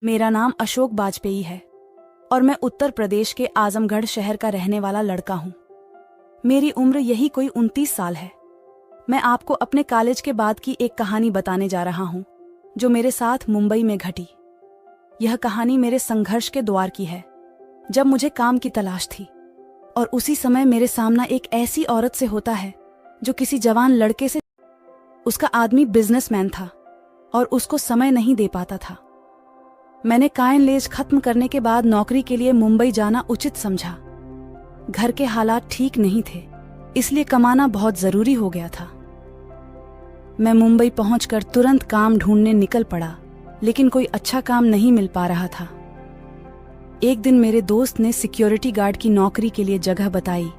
मेरा नाम अशोक बाजपेयी है और मैं उत्तर प्रदेश के आजमगढ़ शहर का रहने वाला लड़का हूँ। मेरी उम्र यही कोई 29 साल है। मैं आपको अपने कॉलेज के बाद की एक कहानी बताने जा रहा हूँ जो मेरे साथ मुंबई में घटी। यह कहानी मेरे संघर्ष के द्वार की है, जब मुझे काम की तलाश थी और उसी समय मेरे सामना एक ऐसी औरत से होता है जो किसी जवान लड़के से। उसका आदमी बिजनेसमैन था और उसको समय नहीं दे पाता था। मैंने कॉलेज खत्म करने के बाद नौकरी के लिए मुंबई जाना उचित समझा। घर के हालात ठीक नहीं थे, इसलिए कमाना बहुत जरूरी हो गया था। मैं मुंबई पहुंचकर तुरंत काम ढूंढने निकल पड़ा, लेकिन कोई अच्छा काम नहीं मिल पा रहा था। एक दिन मेरे दोस्त ने सिक्योरिटी गार्ड की नौकरी के लिए जगह बताई,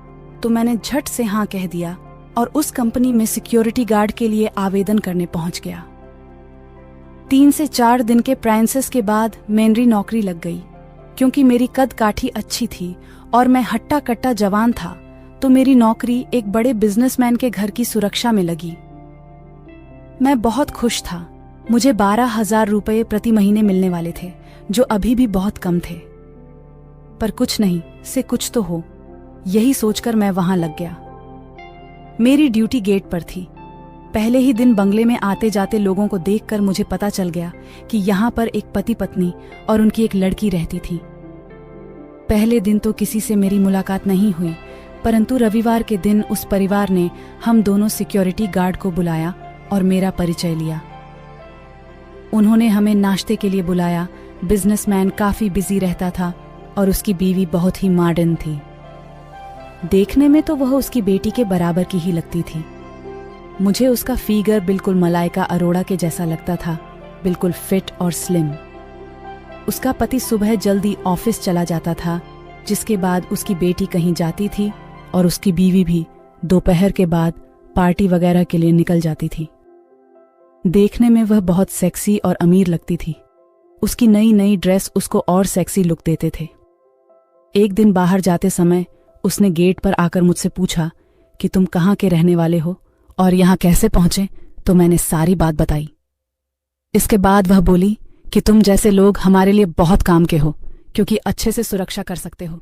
तो मैंने झट से हाँ कह दिया और उस कंपनी में सिक्योरिटी गार्ड के लिए आवेदन करने पहुंच गया। 3 से 4 दिन के प्रोसेस के बाद मेरी नौकरी लग गई। क्योंकि मेरी कद काठी अच्छी थी और मैं हट्टा कट्टा जवान था, तो मेरी नौकरी एक बड़े बिजनेसमैन के घर की सुरक्षा में लगी। मैं बहुत खुश था। मुझे 12,000 रुपये प्रति महीने मिलने वाले थे, जो अभी भी बहुत कम थे। पर कुछ नहीं से कुछ तो हो, यही सोचकर मैं वहां लग गया। मेरी ड्यूटी गेट पर थी। पहले ही दिन बंगले में आते जाते लोगों को देखकर मुझे पता चल गया कि यहाँ पर एक पति पत्नी और उनकी एक लड़की रहती थी। पहले दिन तो किसी से मेरी मुलाकात नहीं हुई, परंतु रविवार के दिन उस परिवार ने हम दोनों सिक्योरिटी गार्ड को बुलाया और मेरा परिचय लिया। उन्होंने हमें नाश्ते के लिए बुलाया। बिजनेसमैन काफी बिजी रहता था और उसकी बीवी बहुत ही मॉडर्न थी। देखने में तो वह उसकी बेटी के बराबर की ही लगती थी। मुझे उसका फिगर बिल्कुल मलाइका अरोड़ा के जैसा लगता था, बिल्कुल फिट और स्लिम। उसका पति सुबह जल्दी ऑफिस चला जाता था, जिसके बाद उसकी बेटी कहीं जाती थी और उसकी बीवी भी दोपहर के बाद पार्टी वगैरह के लिए निकल जाती थी। देखने में वह बहुत सेक्सी और अमीर लगती थी। उसकी नई नई ड्रेस उसको और सेक्सी लुक देते थे। एक दिन बाहर जाते समय उसने गेट पर आकर मुझसे पूछा कि तुम कहाँ के रहने वाले हो और यहाँ कैसे पहुंचे, तो मैंने सारी बात बताई। इसके बाद वह बोली कि तुम जैसे लोग हमारे लिए बहुत काम के हो, क्योंकि अच्छे से सुरक्षा कर सकते हो।